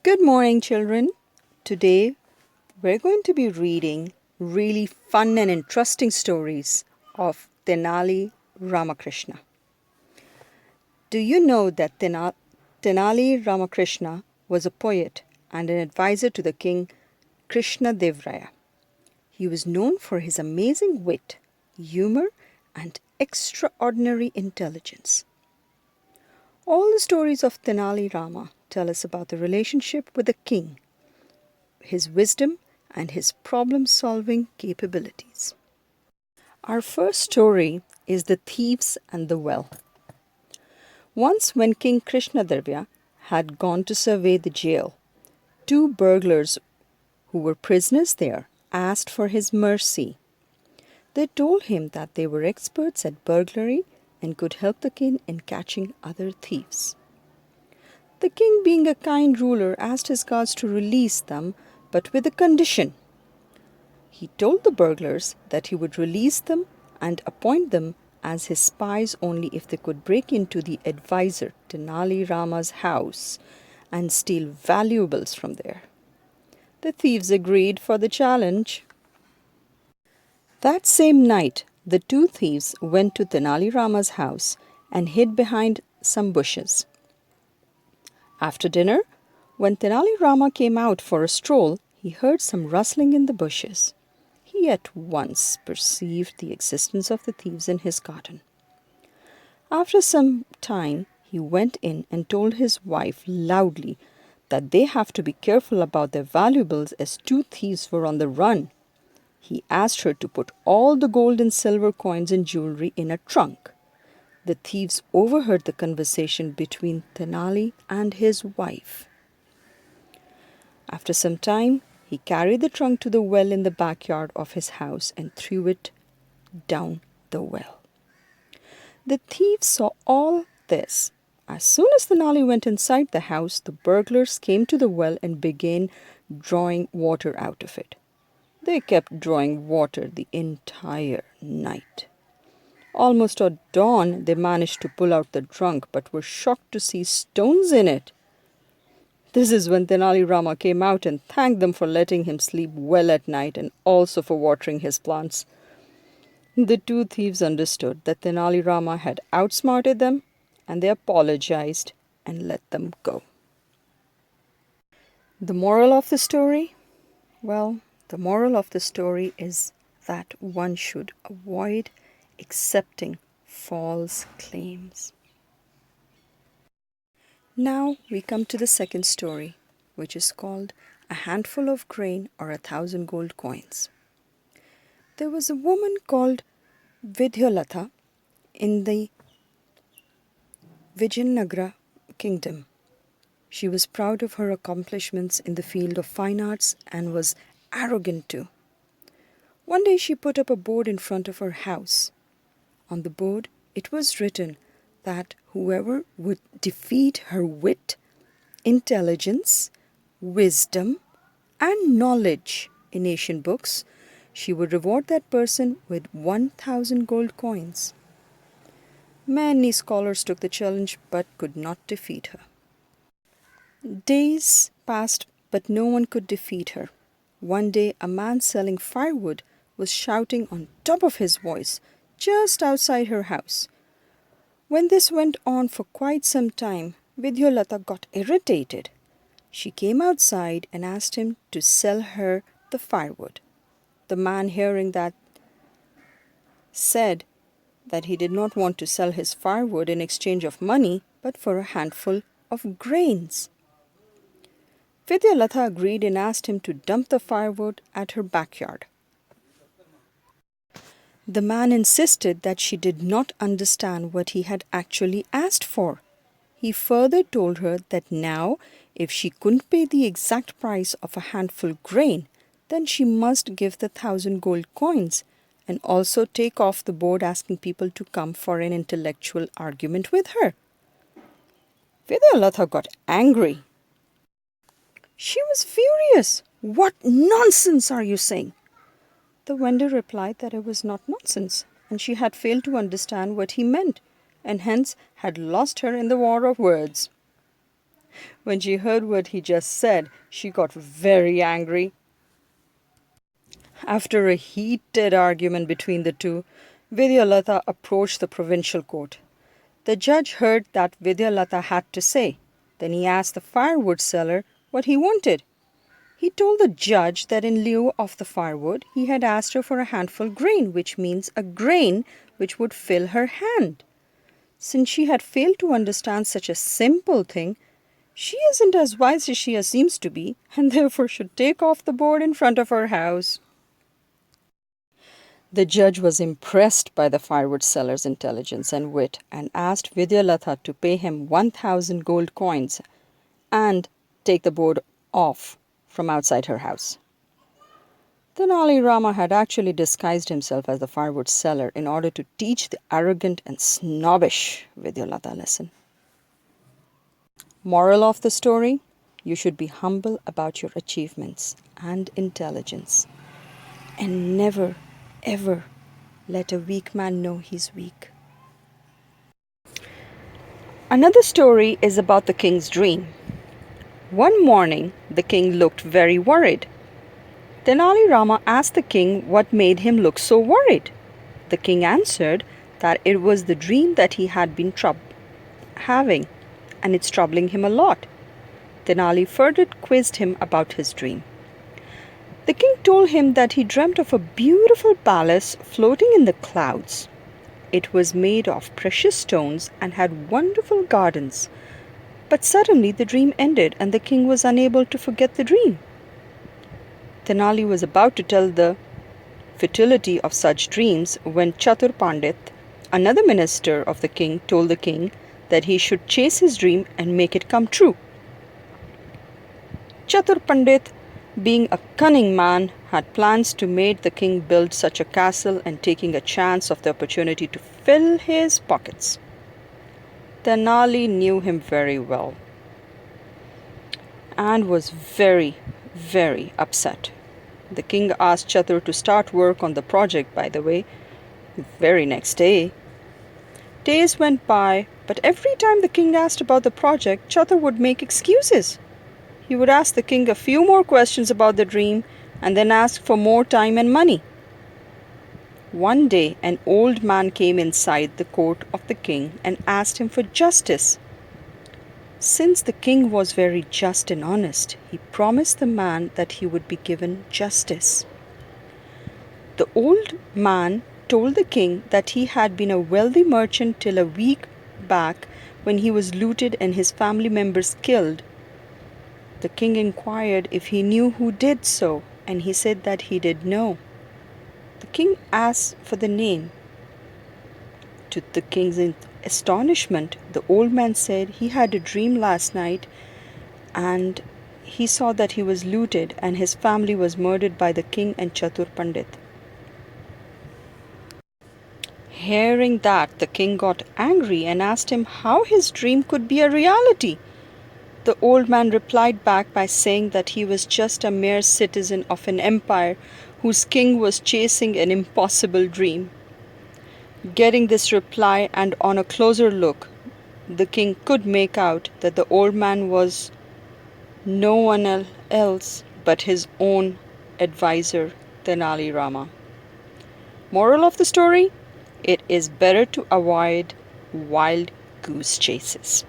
Good morning, children. Today we're going to be reading really fun and interesting stories of Tenali Ramakrishna. Do you know that Tenali Ramakrishna was a poet and an advisor to the king Krishna Dev Raya? He was known for his amazing wit, humor, and extraordinary intelligence. All the stories of Tenali Rama tell us about the relationship with the king, his wisdom, and his problem solving capabilities. Our first story is The Thieves and the Well. Once, when King Krishnadevya had gone to survey the jail, two burglars who were prisoners there asked for his mercy. They told him that they were experts at burglary and could help the king in catching other thieves. The king, being a kind ruler, asked his guards to release them, but with a condition. He told the burglars that he would release them and appoint them as his spies only if they could break into the advisor Tinali Rama's house and steal valuables from there. The thieves agreed for the challenge. That same night, the two thieves went to Tenali Rama's house and hid behind some bushes. After dinner, when Tenali Rama came out for a stroll, he heard some rustling in the bushes. He at once perceived the existence of the thieves in his garden. After some time, he went in and told his wife loudly that they have to be careful about their valuables as two thieves were on the run. He asked her to put all the gold and silver coins and jewelry in a trunk. The thieves overheard the conversation between Tenali and his wife. After some time, he carried the trunk to the well in the backyard of his house and threw it down the well. The thieves saw all this. As soon as Tenali went inside the house, the burglars came to the well and began drawing water out of it. They kept drawing water the entire night. Almost at dawn, they managed to pull out the trunk, but were shocked to see stones in it. This is when Tenali Rama came out and thanked them for letting him sleep well at night and also for watering his plants. The two thieves understood that Tenali Rama had outsmarted them, and they apologized and let them go. The moral of the story? Well, the moral of the story is that one should avoid accepting false claims. Now we come to the second story, which is called A Handful of Grain or 1,000 Gold Coins. There was a woman called Vidyalatha in the Vijayanagara kingdom. She was proud of her accomplishments in the field of fine arts and was arrogant too. One day she put up a board in front of her house. On the board it was written that whoever would defeat her wit, intelligence, wisdom, and knowledge in Asian books, she would reward that person with 1,000 gold coins. Many scholars took the challenge but could not defeat her. Days passed, but no one could defeat her. One day, a man selling firewood was shouting on top of his voice just outside her house. When this went on for quite some time, Vidyalatha got irritated. She came outside and asked him to sell her the firewood. The man, hearing that, said that he did not want to sell his firewood in exchange of money, but for a handful of grains. Vidyalatha agreed and asked him to dump the firewood at her backyard. The man insisted that she did not understand what he had actually asked for. He further told her that now, if she couldn't pay the exact price of a handful grain, then she must give the 1,000 gold coins and also take off the board asking people to come for an intellectual argument with her. Vidyalatha got angry. She was furious. "What nonsense are you saying?" The vendor replied that it was not nonsense, and she had failed to understand what he meant, and hence had lost her in the war of words. When she heard what he just said, she got very angry. After a heated argument between the two, Vidyalata approached the provincial court. The judge heard that Vidyalata had to say. Then he asked the firewood seller what he wanted. He told the judge that in lieu of the firewood, he had asked her for a handful grain, which means a grain which would fill her hand. Since she had failed to understand such a simple thing, she isn't as wise as she seems to be, and therefore should take off the board in front of her house. The judge was impressed by the firewood seller's intelligence and wit and asked Vidyalatha to pay him 1,000 gold coins and take the board off from outside her house. Tinali Rama had actually disguised himself as the firewood seller in order to teach the arrogant and snobbish Vidyalata a lesson. Moral of the story: you should be humble about your achievements and intelligence, and never, ever let a weak man know he's weak. Another story is about the king's dream. One morning, the king looked very worried. Tenali Rama asked the king what made him look so worried. The king answered that it was the dream that he had been having, and it's troubling him a lot. Tenali further quizzed him about his dream. The king told him that he dreamt of a beautiful palace floating in the clouds. It was made of precious stones and had wonderful gardens. But suddenly the dream ended and the king was unable to forget the dream. Tenali was about to tell the futility of such dreams when Chatur Pandit, another minister of the king, told the king that he should chase his dream and make it come true. Chatur Pandit, being a cunning man, had plans to make the king build such a castle and taking a chance of the opportunity to fill his pockets. Tenali knew him very well and was very, very upset. The king asked Chatur to start work on the project, by the way, the very next day. Days went by, but every time the king asked about the project, Chatur would make excuses. He would ask the king a few more questions about the dream and then ask for more time and money. One day, an old man came inside the court of the king and asked him for justice. Since the king was very just and honest, he promised the man that he would be given justice. The old man told the king that he had been a wealthy merchant till a week back when he was looted and his family members killed. The king inquired if he knew who did so, and he said that he did know. The king asked for the name. To the king's astonishment, the old man said he had a dream last night and he saw that he was looted and his family was murdered by the king and Chatur Pandit. Hearing that, the king got angry and asked him how his dream could be a reality. The old man replied back by saying that he was just a mere citizen of an empire whose king was chasing an impossible dream. Getting this reply and on a closer look, the king could make out that the old man was no one else but his own advisor, Tenali Rama. Moral of the story: it is better to avoid wild goose chases.